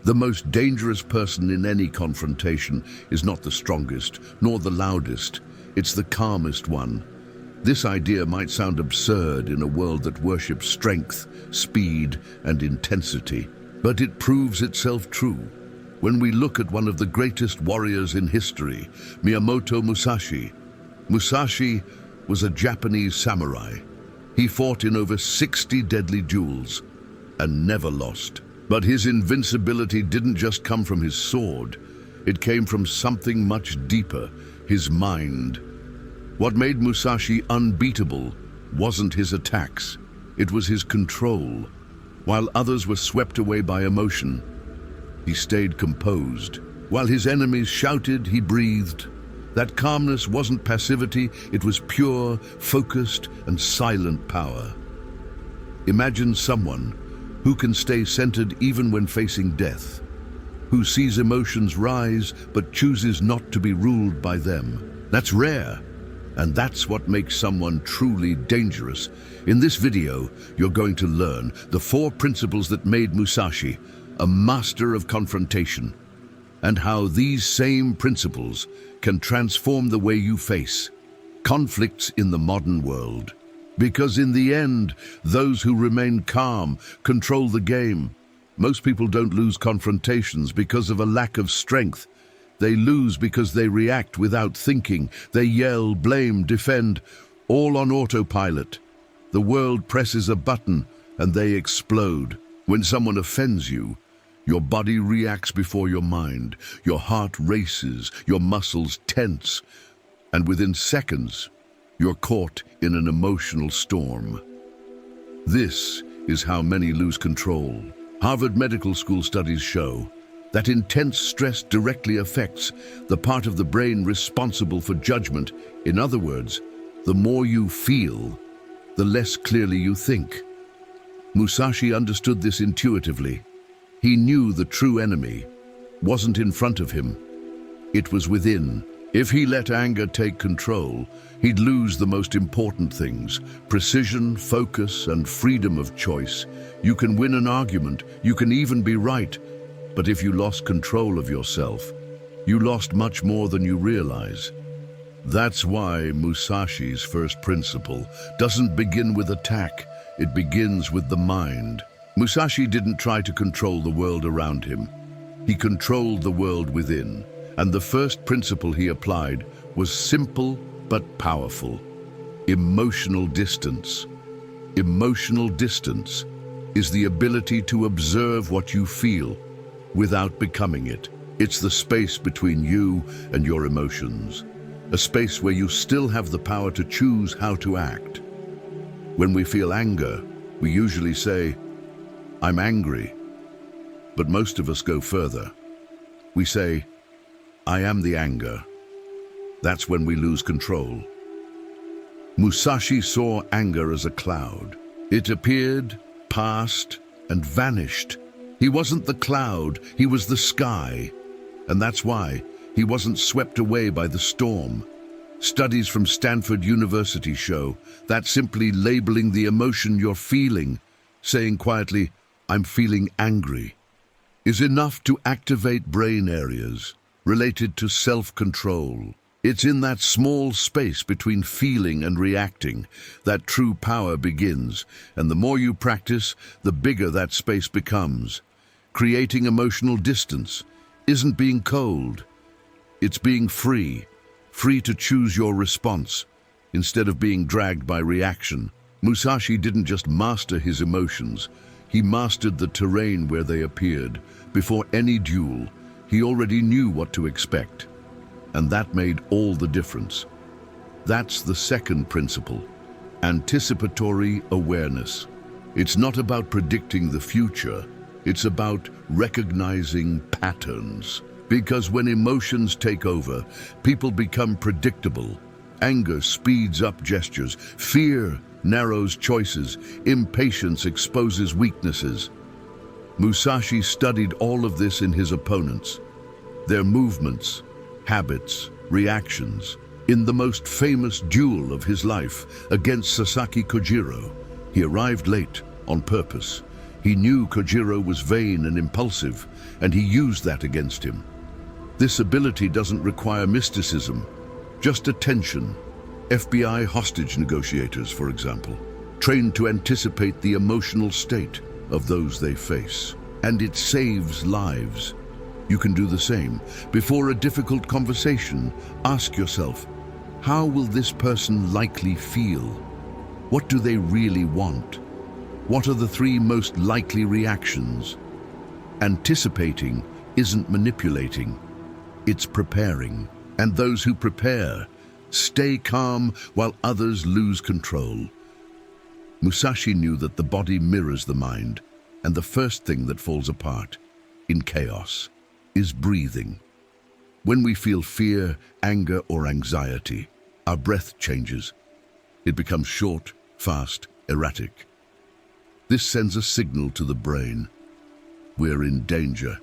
The most dangerous person in any confrontation is not the strongest, nor the loudest. It's the calmest one. This idea might sound absurd in a world that worships strength, speed, and intensity, but it proves itself true. When we look at one of the greatest warriors in history, Miyamoto Musashi. Musashi was a Japanese samurai. He fought in over 60 deadly duels and never lost. But his invincibility didn't just come from his sword. It came from something much deeper, his mind. What made Musashi unbeatable wasn't his attacks. It was his control. While others were swept away by emotion, he stayed composed. While his enemies shouted, he breathed. That calmness wasn't passivity, it was pure, focused, and silent power. Imagine someone who can stay centered even when facing death, who sees emotions rise but chooses not to be ruled by them. That's rare, and that's what makes someone truly dangerous. In this video, you're going to learn the 4 principles that made Musashi a master of confrontation, and how these same principles can transform the way you face conflicts in the modern world. Because in the end, those who remain calm control the game. Most people don't lose confrontations because of a lack of strength. They lose because they react without thinking. They yell, blame, defend, all on autopilot. The world presses a button and they explode. When someone offends you, your body reacts before your mind. Your heart races, your muscles tense, and within seconds, you're caught in an emotional storm. This is how many lose control. Harvard Medical School studies show that intense stress directly affects the part of the brain responsible for judgment. In other words, the more you feel, the less clearly you think. Musashi understood this intuitively. He knew the true enemy wasn't in front of him, it was within. If he let anger take control, he'd lose the most important things: precision, focus, and freedom of choice. You can win an argument, you can even be right, but if you lost control of yourself, you lost much more than you realize. That's why Musashi's first principle doesn't begin with attack, it begins with the mind. Musashi didn't try to control the world around him. He controlled the world within. And the first principle he applied was simple but powerful: emotional distance. Emotional distance is the ability to observe what you feel without becoming it. It's the space between you and your emotions, a space where you still have the power to choose how to act. When we feel anger, we usually say, "I'm angry." But most of us go further. We say, "I am the anger." That's when we lose control. Musashi saw anger as a cloud. It appeared, passed, and vanished. He wasn't the cloud, he was the sky. And that's why he wasn't swept away by the storm. Studies from Stanford University show that simply labeling the emotion you're feeling, saying quietly, "I'm feeling angry," is enough to activate brain areas related to self-control. It's in that small space between feeling and reacting that true power begins, and the more you practice, the bigger that space becomes. Creating emotional distance isn't being cold, it's being free to choose your response instead of being dragged by reaction. Musashi didn't just master his emotions, he mastered the terrain where they appeared. Before any duel, he already knew what to expect, and that made all the difference. That's the second principle: anticipatory awareness. It's not about predicting the future, it's about recognizing patterns. Because when emotions take over, people become predictable. Anger speeds up gestures, fear narrows choices, impatience exposes weaknesses. Musashi studied all of this in his opponents, their movements, habits, reactions. In the most famous duel of his life against Sasaki Kojiro, he arrived late on purpose. He knew Kojiro was vain and impulsive, and he used that against him. This ability doesn't require mysticism, just attention. FBI hostage negotiators, for example, trained to anticipate the emotional state of those they face. And it saves lives. You can do the same. Before a difficult conversation, ask yourself, how will this person likely feel? What do they really want? What are the three most likely reactions? Anticipating isn't manipulating, it's preparing. And those who prepare stay calm while others lose control. Musashi knew that the body mirrors the mind, and the first thing that falls apart in chaos is breathing. When we feel fear, anger, or anxiety, our breath changes. It becomes short, fast, erratic. This sends a signal to the brain. We're in danger,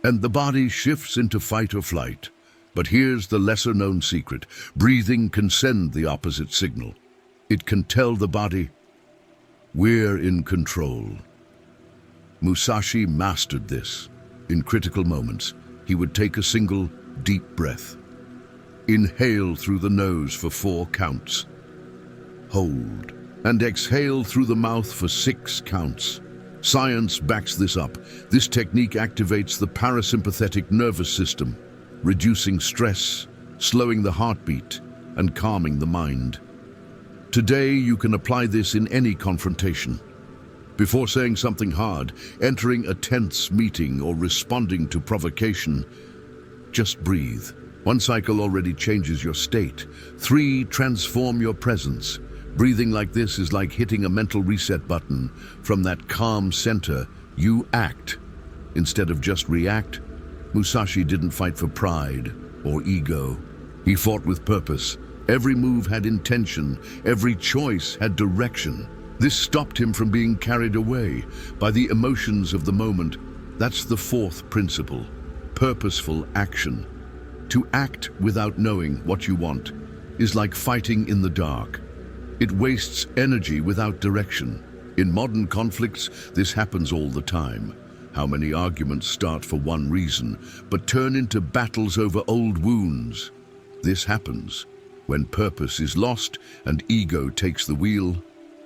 and the body shifts into fight or flight. But here's the lesser-known secret. Breathing can send the opposite signal. It can tell the body, we're in control. Musashi mastered this. In critical moments, he would take a single, deep breath. Inhale through the nose for 4 counts. Hold. And exhale through the mouth for 6 counts. Science backs this up. This technique activates the parasympathetic nervous system, reducing stress, slowing the heartbeat, and calming the mind. Today, you can apply this in any confrontation. Before saying something hard, entering a tense meeting, or responding to provocation, just breathe. 1 cycle already changes your state. 3, transform your presence. Breathing like this is like hitting a mental reset button. From that calm center, you act. Instead of just react, Musashi didn't fight for pride or ego. He fought with purpose. Every move had intention. Every choice had direction. This stopped him from being carried away by the emotions of the moment. That's the 4th principle: purposeful action. To act without knowing what you want is like fighting in the dark. It wastes energy without direction. In modern conflicts, this happens all the time. How many arguments start for one reason, but turn into battles over old wounds? This happens when purpose is lost and ego takes the wheel.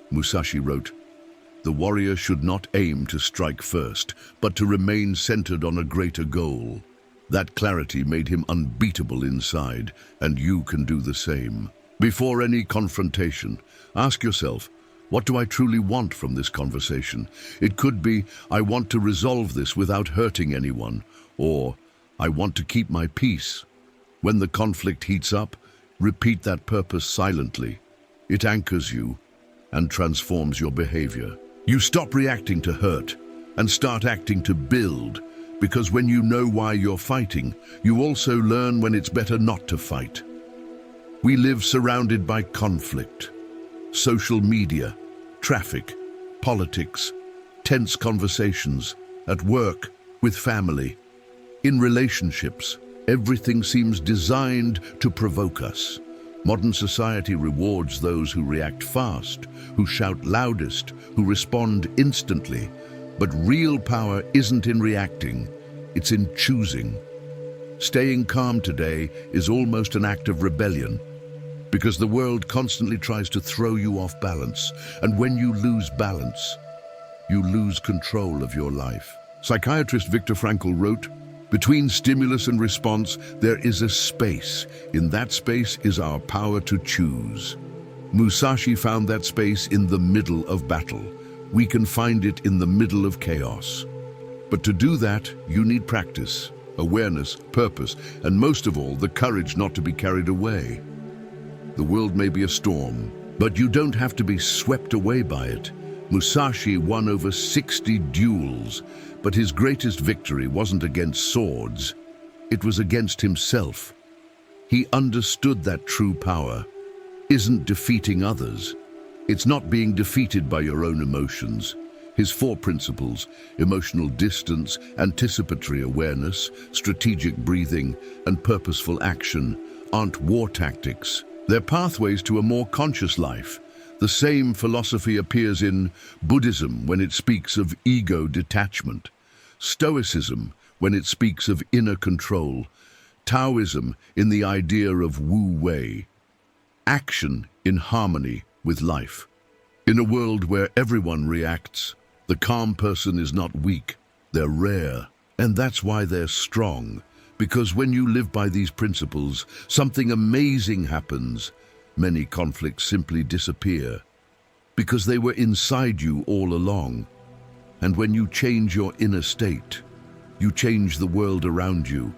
Musashi wrote, "The warrior should not aim to strike first, but to remain centered on a greater goal." That clarity made him unbeatable inside, and you can do the same. Before any confrontation, ask yourself, what do I truly want from this conversation? It could be, I want to resolve this without hurting anyone, or I want to keep my peace. When the conflict heats up, repeat that purpose silently. It anchors you and transforms your behavior. You stop reacting to hurt and start acting to build, because when you know why you're fighting, you also learn when it's better not to fight. We live surrounded by conflict. Social media, traffic, politics, tense conversations, at work, with family. In relationships, everything seems designed to provoke us. Modern society rewards those who react fast, who shout loudest, who respond instantly. But real power isn't in reacting, it's in choosing. Staying calm today is almost an act of rebellion, because the world constantly tries to throw you off balance, and when you lose balance, you lose control of your life. Psychiatrist Viktor Frankl wrote, "Between stimulus and response, there is a space. In that space is our power to choose." Musashi found that space in the middle of battle. We can find it in the middle of chaos. But to do that, you need practice, awareness, purpose, and most of all, the courage not to be carried away. The world may be a storm, but you don't have to be swept away by it. Musashi won over 60 duels, but his greatest victory wasn't against swords. It was against himself. He understood that true power isn't defeating others. It's not being defeated by your own emotions. His 4 principles, emotional distance, anticipatory awareness, strategic breathing, and purposeful action, aren't war tactics. They're pathways to a more conscious life. The same philosophy appears in Buddhism when it speaks of ego detachment, Stoicism when it speaks of inner control, Taoism in the idea of Wu Wei, action in harmony with life. In a world where everyone reacts, the calm person is not weak, they're rare. And that's why they're strong, because when you live by these principles, something amazing happens. Many conflicts simply disappear, because they were inside you all along. And when you change your inner state, you change the world around you.